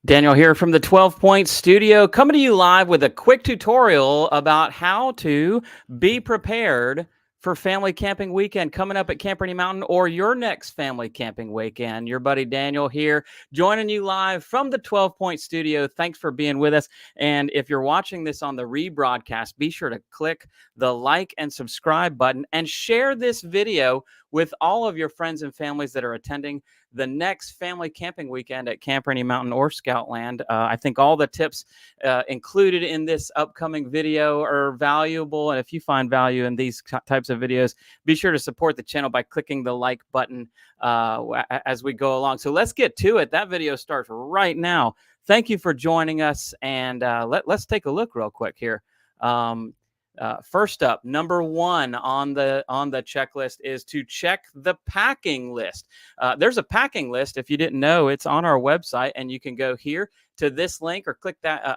Daniel here from the 12 Point Studio, coming to you live with a quick tutorial about how to be prepared for family camping weekend coming up at Camp Rainy Mountain or your next family camping weekend. Your buddy Daniel here, joining you live from the 12 Point Studio. Thanks for being with us. And if you're watching this on the rebroadcast, be sure to click the like and subscribe button and share this video with all of your friends and families that are attending the next family camping weekend at Camp Rainy Mountain or Scoutland. I think all the tips included in this upcoming video are valuable. And if you find value in these types of videos, be sure to support the channel by clicking the like button as we go along. So let's get to it. That video starts right now. Thank you for joining us. And let's take a look real quick here. First up, number one on the checklist is to check the packing list. There's a packing list. If you didn't know, it's on our website, and you can go here to this link or click that,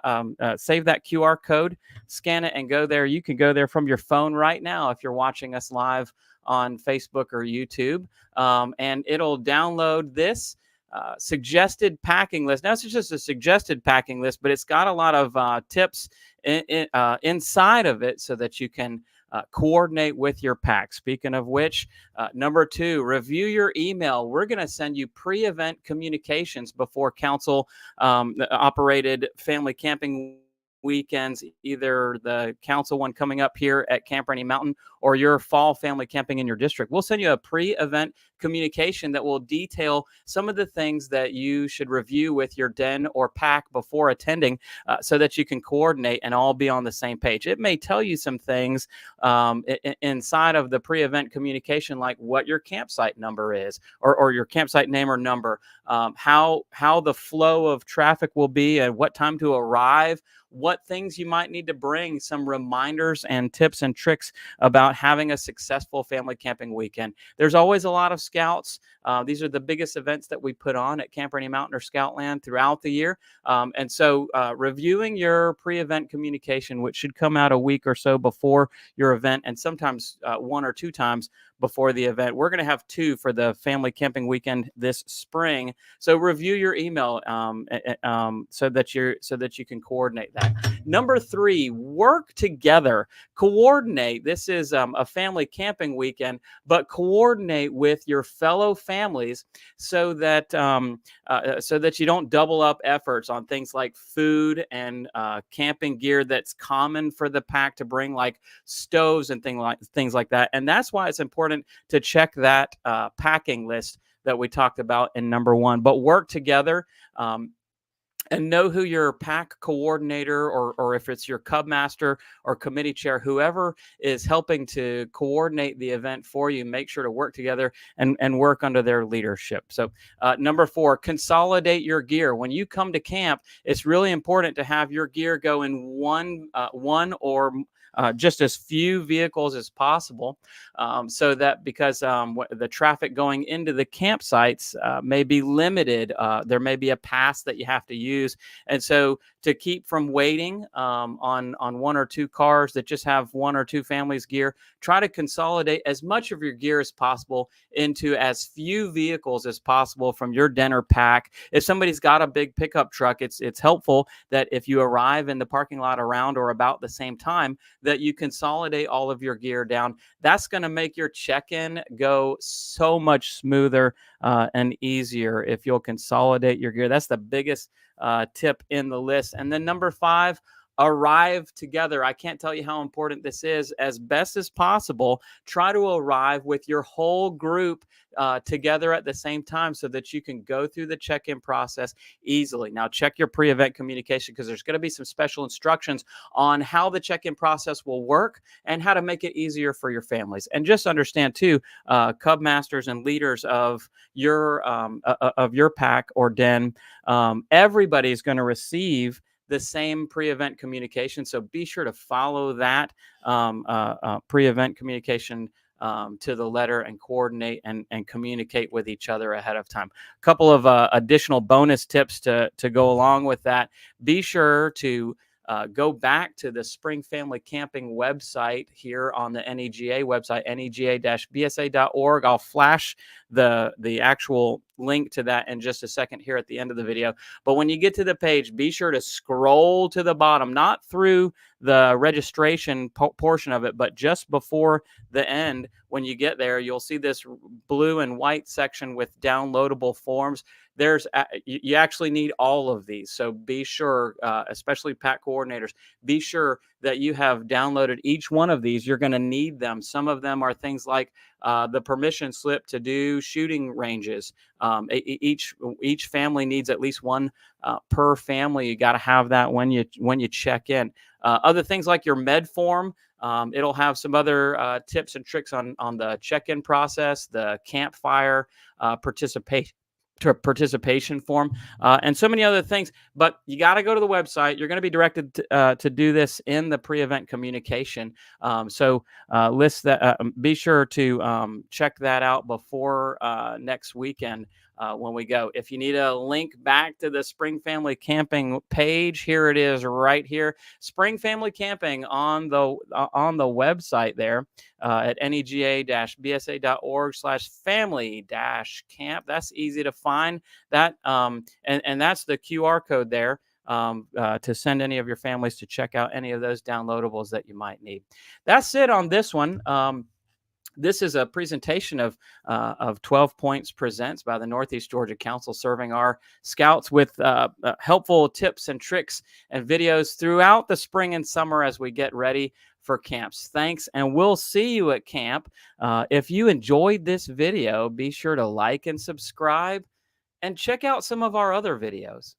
save that QR code, scan it, and go there. You can go there from your phone right now if you're watching us live on Facebook or YouTube, and it'll download this suggested packing list. Now, it's just a suggested packing list, but it's got a lot of tips inside of it so that you can coordinate with your pack. Speaking of which, number two, review your email. We're going to send you pre-event communications before council operated family camping weekends, either the council one coming up here at Camp Rainy Mountain or your fall family camping in your district. We'll send you a pre-event communication that will detail some of the things that you should review with your den or pack before attending, so that you can coordinate and all be on the same page. It may tell you some things inside of the pre-event communication, like what your campsite number is, or your campsite name or number, how the flow of traffic will be and what time to arrive, what things you might need to bring, some reminders and tips and tricks about having a successful family camping weekend. There's always a lot of scouts. These are the biggest events that we put on at Camp Rainy Mountain or Scoutland throughout the year. And so reviewing your pre-event communication, which should come out a week or so before your event, and sometimes one or two times before the event. We're going to have two for the family camping weekend this spring. So review your email so that you can coordinate that. Number three, work together. Coordinate. This is a family camping weekend, but coordinate with your fellow families so that you don't double up efforts on things like food and camping gear that's common for the pack to bring, like stoves and things like that. And that's why it's important to check that packing list that we talked about in number one. But work together. And know who your pack coordinator, or if it's your cub master or committee chair, whoever is helping to coordinate the event for you, make sure to work together and work under their leadership. So number four, consolidate your gear. When you come to camp, it's really important to have your gear go in one or just as few vehicles as possible, so that because the traffic going into the campsites may be limited. There may be a pass that you have to use. And so to keep from waiting on one or two cars that just have one or two families' gear, try to consolidate as much of your gear as possible into as few vehicles as possible from your den or pack. If somebody's got a big pickup truck, it's helpful that if you arrive in the parking lot around or about the same time, that you consolidate all of your gear down. That's going to make your check-in go so much smoother and easier if you'll consolidate your gear. That's the biggest tip in the list. And then number five, arrive together. I can't tell you how important this is. As best as possible, try to arrive with your whole group together at the same time so that you can go through the check-in process easily. Now, check your pre-event communication, because there's going to be some special instructions on how the check-in process will work and how to make it easier for your families. And just understand too, cub masters and leaders of your pack or den, everybody is going to receive the same pre-event communication. So be sure to follow that pre-event communication to the letter and coordinate and communicate with each other ahead of time. A couple of additional bonus tips to go along with that. Be sure to go back to the Spring Family Camping website here on the NEGA website, nega-bsa.org. I'll flash the actual link to that in just a second here at the end of the video. But when you get to the page, be sure to scroll to the bottom, not through the registration portion of it, but just before the end. When you get there, you'll see this blue and white section with downloadable forms. You actually need all of these, so be sure, especially pack coordinators, be sure that you have downloaded each one of these. You're going to need them. Some of them are things like the permission slip to do shooting ranges. Each family needs at least one per family. You got to have that when you check in. Other things like your med form. It'll have some other tips and tricks on the check-in process, the campfire participation form, and so many other things. But you got to go to the website. You're going to be directed to do this in the pre-event communication. So be sure to check that out before next weekend. When we go. If you need a link back to the Spring Family Camping page, here it is right here. Spring Family Camping on the website there at nega-bsa.org/family-camp. That's easy to find. That and that's the QR code there to send any of your families to check out any of those downloadables that you might need. That's it on this one. This is a presentation of 12 Points Presents by the Northeast Georgia Council, serving our scouts with helpful tips and tricks and videos throughout the spring and summer as we get ready for camps. Thanks, and we'll see you at camp. If you enjoyed this video, be sure to like and subscribe and check out some of our other videos.